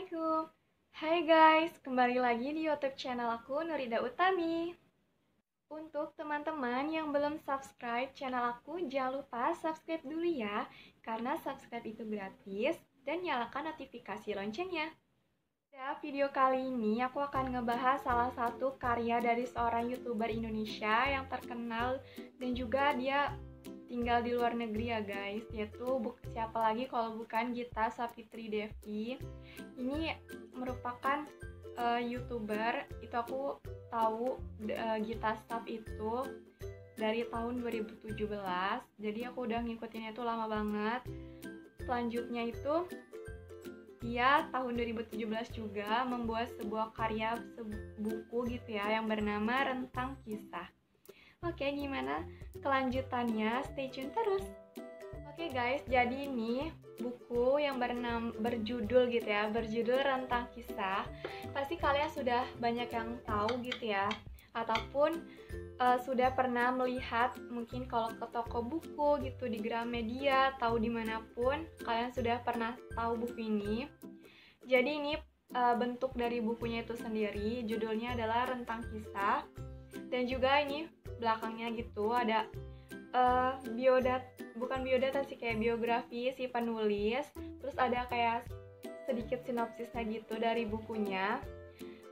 Assalamualaikum. Hai guys, kembali lagi di YouTube channel aku Nurida Utami. Untuk teman-teman yang belum subscribe channel aku, jangan lupa subscribe dulu ya, karena subscribe itu gratis dan nyalakan notifikasi loncengnya. Pada video kali ini aku akan ngebahas salah satu karya dari seorang YouTuber Indonesia yang terkenal dan juga dia tinggal di luar negeri ya guys, yaitu siapa lagi kalau bukan Gita Savitri Devi. Ini merupakan YouTuber, itu aku tahu Gita Sav itu dari tahun 2017, jadi aku udah ngikutinnya itu lama banget. Selanjutnya itu dia tahun 2017 juga membuat sebuah karya buku gitu ya yang bernama Rentang Kisah. Oke, gimana kelanjutannya? Stay tune terus. Oke guys, jadi ini buku yang berjudul gitu ya, berjudul Rentang Kisah. Pasti kalian sudah banyak yang tahu gitu ya, ataupun sudah pernah melihat mungkin kalau ke toko buku gitu di Gramedia, tahu dimanapun, kalian sudah pernah tahu buku ini. Jadi ini bentuk dari bukunya itu sendiri, judulnya adalah Rentang Kisah. Dan juga ini belakangnya gitu ada bukan biodata sih, kayak biografi si penulis, terus ada kayak sedikit sinopsisnya gitu dari bukunya,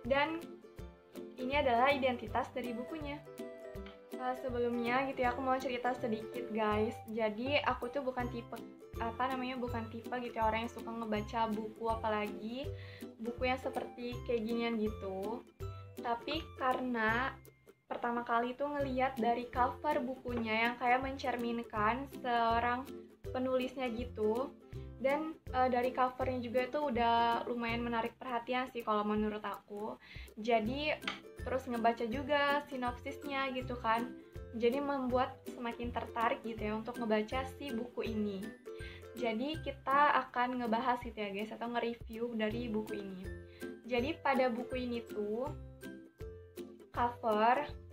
dan ini adalah identitas dari bukunya. Sebelumnya gitu ya, aku mau cerita sedikit guys. Jadi aku tuh bukan tipe gitu ya, orang yang suka ngebaca buku, apalagi buku yang seperti kayak ginian gitu. Tapi karena pertama kali tuh ngeliat dari cover bukunya yang kayak mencerminkan seorang penulisnya gitu, dan dari covernya juga itu udah lumayan menarik perhatian sih kalau menurut aku. Jadi terus ngebaca juga sinopsisnya gitu kan, jadi membuat semakin tertarik gitu ya untuk ngebaca si buku ini. Jadi kita akan ngebahas gitu ya guys, atau nge-review dari buku ini. Jadi pada buku ini tuh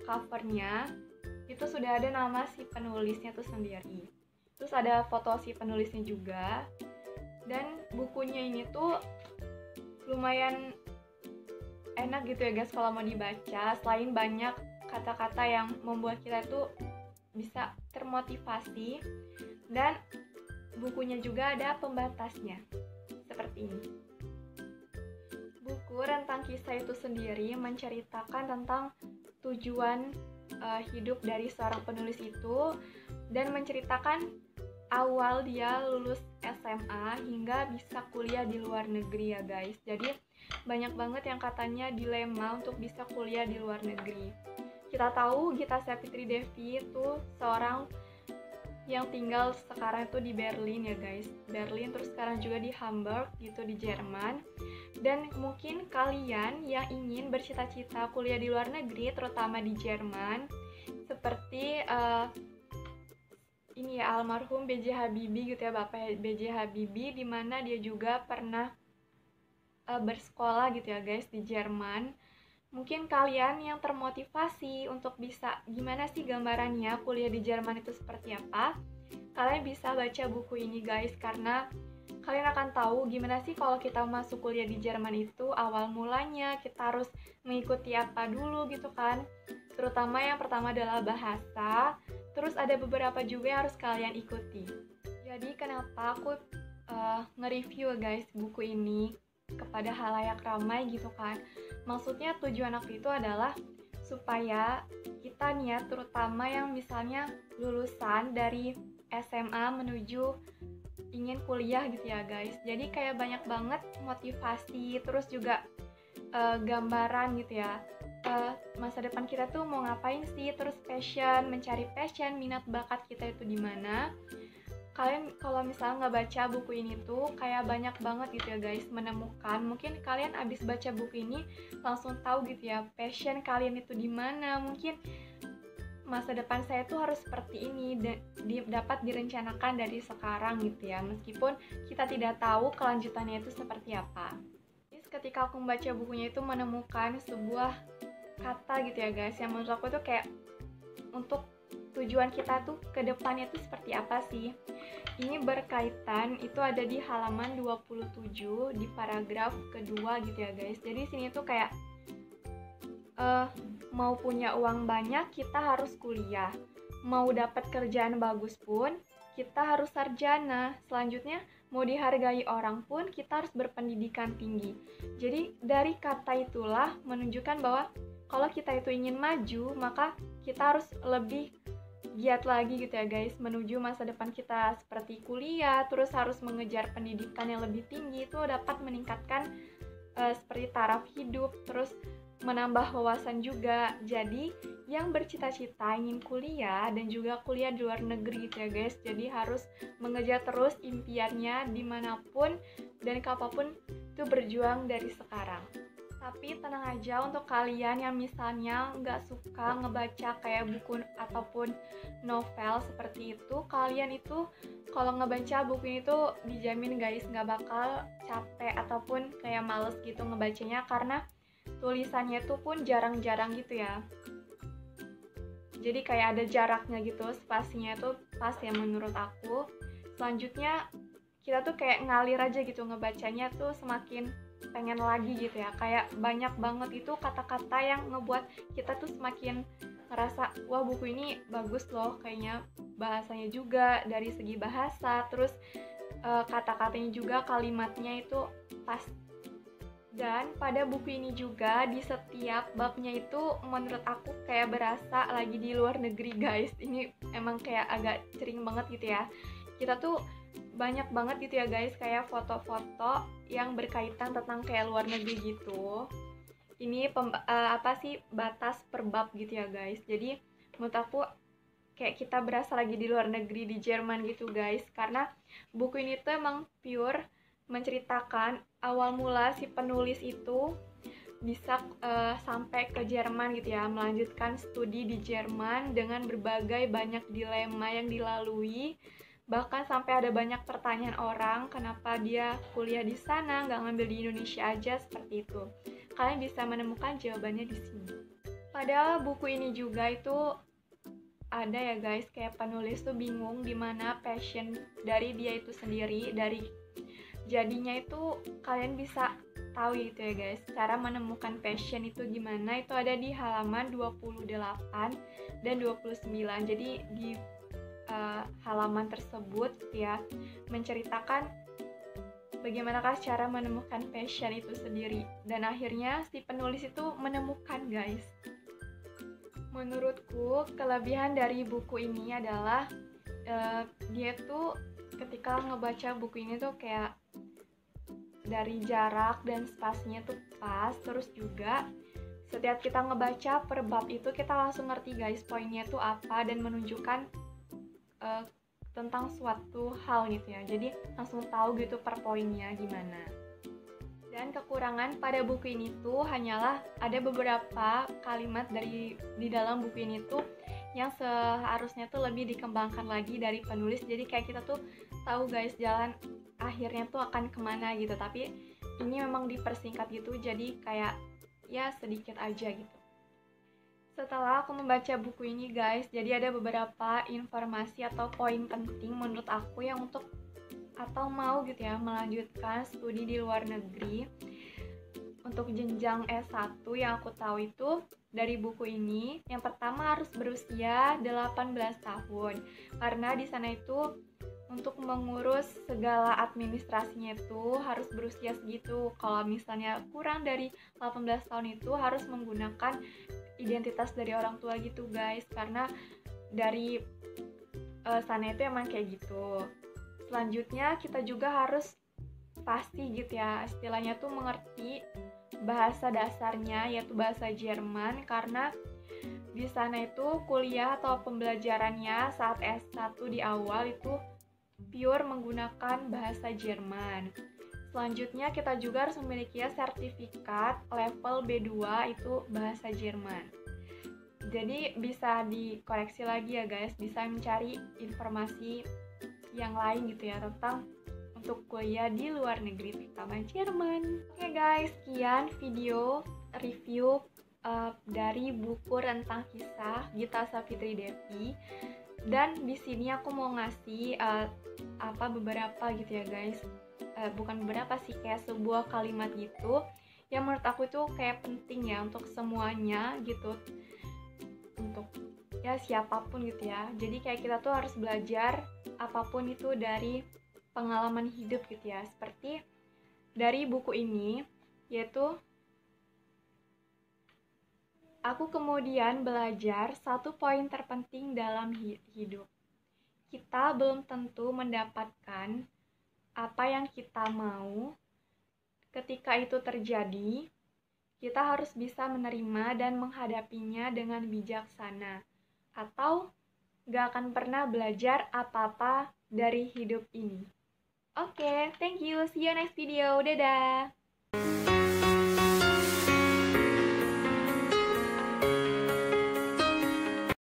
covernya itu sudah ada nama si penulisnya tuh sendiri, terus ada foto si penulisnya juga, dan bukunya ini tuh lumayan enak gitu ya guys kalau mau dibaca. Selain banyak kata-kata yang membuat kita tuh bisa termotivasi, dan bukunya juga ada pembatasnya seperti ini. Buku Rentang Kisah itu sendiri menceritakan tentang tujuan hidup dari seorang penulis itu, dan menceritakan awal dia lulus SMA hingga bisa kuliah di luar negeri ya guys. Jadi banyak banget yang katanya dilema untuk bisa kuliah di luar negeri. Kita tahu Gita Savitri Devi itu seorang yang tinggal sekarang itu di Berlin ya guys, Berlin, terus sekarang juga di Hamburg gitu di Jerman. Dan mungkin kalian yang ingin bercita-cita kuliah di luar negeri, terutama di Jerman, seperti ini ya, almarhum B.J. Habibie gitu ya, Bapak B.J. Habibie, dimana dia juga pernah bersekolah gitu ya guys di Jerman. Mungkin kalian yang termotivasi untuk bisa gimana sih gambarannya kuliah di Jerman itu seperti apa, kalian bisa baca buku ini guys, karena kalian akan tahu gimana sih kalau kita masuk kuliah di Jerman itu awal mulanya kita harus mengikuti apa dulu gitu kan. Terutama yang pertama adalah bahasa, terus ada beberapa juga yang harus kalian ikuti. Jadi kenapa aku nge-review guys buku ini kepada halayak ramai gitu kan. Maksudnya tujuan aku itu adalah supaya kita nih ya, terutama yang misalnya lulusan dari SMA menuju ingin kuliah gitu ya guys, jadi kayak banyak banget motivasi, terus juga gambaran gitu ya, masa depan kita tuh mau ngapain sih, terus passion, mencari passion, minat bakat kita itu di mana. Kalian kalau misalnya nggak baca buku ini tuh kayak banyak banget gitu ya guys menemukan. Mungkin kalian abis baca buku ini langsung tahu gitu ya passion kalian itu di mana. Mungkin masa depan saya tuh harus seperti ini, dapat direncanakan dari sekarang gitu ya, meskipun kita tidak tahu kelanjutannya itu seperti apa. Jadi ketika aku membaca bukunya itu menemukan sebuah kata gitu ya guys, yang menurut aku tuh kayak untuk tujuan kita tuh ke depannya tuh seperti apa sih. Ini berkaitan, itu ada di halaman 27 di paragraf kedua gitu ya guys. Jadi sini tuh kayak mau punya uang banyak kita harus kuliah, mau dapat kerjaan bagus pun kita harus sarjana. Selanjutnya mau dihargai orang pun kita harus berpendidikan tinggi. Jadi dari kata itulah menunjukkan bahwa kalau kita itu ingin maju, maka kita harus lebih giat lagi gitu ya guys, menuju masa depan kita seperti kuliah, terus harus mengejar pendidikan yang lebih tinggi. Itu dapat meningkatkan seperti taraf hidup, terus menambah wawasan juga. Jadi yang bercita-cita ingin kuliah dan juga kuliah di luar negeri gitu ya guys, jadi harus mengejar terus impiannya dimanapun dan kapanpun, itu berjuang dari sekarang. Tapi tenang aja untuk kalian yang misalnya nggak suka ngebaca kayak buku ataupun novel seperti itu, kalian itu kalau ngebaca buku itu dijamin guys nggak bakal capek ataupun kayak males gitu ngebacanya, karena tulisannya tuh pun jarang-jarang gitu ya. Jadi kayak ada jaraknya gitu, spasinya tuh pas ya menurut aku. Selanjutnya kita tuh kayak ngalir aja gitu ngebacanya, tuh semakin pengen lagi gitu ya. Kayak banyak banget itu kata-kata yang ngebuat kita tuh semakin ngerasa wah buku ini bagus loh, kayaknya bahasanya juga dari segi bahasa, terus kata-katanya juga, kalimatnya itu pas. Dan pada buku ini juga di setiap babnya itu menurut aku kayak berasa lagi di luar negeri guys. Ini emang kayak agak sering banget gitu ya. Kita tuh banyak banget gitu ya guys, kayak foto-foto yang berkaitan tentang kayak luar negeri gitu. Ini batas per bab gitu ya guys. Jadi menurut aku kayak kita berasa lagi di luar negeri, di Jerman gitu guys. Karena buku ini tuh emang pure menceritakan awal mula si penulis itu bisa sampai ke Jerman gitu ya, melanjutkan studi di Jerman dengan berbagai banyak dilema yang dilalui. Bahkan sampai ada banyak pertanyaan orang kenapa dia kuliah di sana, nggak ngambil di Indonesia aja, seperti itu. Kalian bisa menemukan jawabannya di sini. Padahal buku ini juga itu ada ya guys, kayak penulis tuh bingung dimana passion dari dia itu sendiri. Dari jadinya itu kalian bisa tahu gitu ya guys, cara menemukan passion itu gimana, itu ada di halaman 28 dan 29. Jadi di halaman tersebut ya menceritakan bagaimanakah cara menemukan passion itu sendiri. Dan akhirnya si penulis itu menemukan guys. Menurutku kelebihan dari buku ini adalah dia tuh ketika ngebaca buku ini tuh kayak dari jarak dan spasinya tuh pas. Terus juga setiap kita ngebaca per bab itu kita langsung ngerti guys poinnya tuh apa dan menunjukkan tentang suatu hal gitu ya. Jadi langsung tahu gitu per poinnya gimana. Dan kekurangan pada buku ini tuh hanyalah ada beberapa kalimat di dalam buku ini tuh yang seharusnya tuh lebih dikembangkan lagi dari penulis. Jadi kayak kita tuh tahu guys jalan akhirnya tuh akan kemana gitu, tapi ini memang dipersingkat gitu, jadi kayak ya sedikit aja gitu. Setelah aku membaca buku ini guys, jadi ada beberapa informasi atau poin penting menurut aku yang untuk atau mau gitu ya melanjutkan studi di luar negeri untuk jenjang S1 yang aku tahu itu dari buku ini. Yang pertama harus berusia 18 tahun, karena di sana itu untuk mengurus segala administrasinya itu harus berusia segitu. Kalau misalnya kurang dari 18 tahun itu harus menggunakan identitas dari orang tua gitu guys, karena dari sana itu emang kayak gitu. Selanjutnya kita juga harus pasti gitu ya, istilahnya tuh mengerti bahasa dasarnya yaitu bahasa Jerman, karena di sana itu kuliah atau pembelajarannya saat S1 di awal itu pure menggunakan bahasa Jerman. Selanjutnya kita juga harus memiliki sertifikat level B2 itu bahasa Jerman. Jadi bisa dikoreksi lagi ya guys, bisa mencari informasi yang lain gitu ya tentang untuk kuliah di luar negeri terutama Jerman. Oke guys, sekian video review dari buku Rentang Kisah Gita Savitri Devi. Dan di sini aku mau ngasih beberapa gitu ya guys. Bukan beberapa sih, kayak sebuah kalimat gitu yang menurut aku itu kayak penting ya untuk semuanya gitu, untuk ya siapapun gitu ya. Jadi kayak kita tuh harus belajar apapun itu dari pengalaman hidup gitu ya. Seperti dari buku ini, yaitu aku kemudian belajar satu poin terpenting dalam hidup. Kita belum tentu mendapatkan apa yang kita mau. Ketika itu terjadi, kita harus bisa menerima dan menghadapinya dengan bijaksana. Atau gak akan pernah belajar apa-apa dari hidup ini. Oke, thank you. See you next video. Dadah.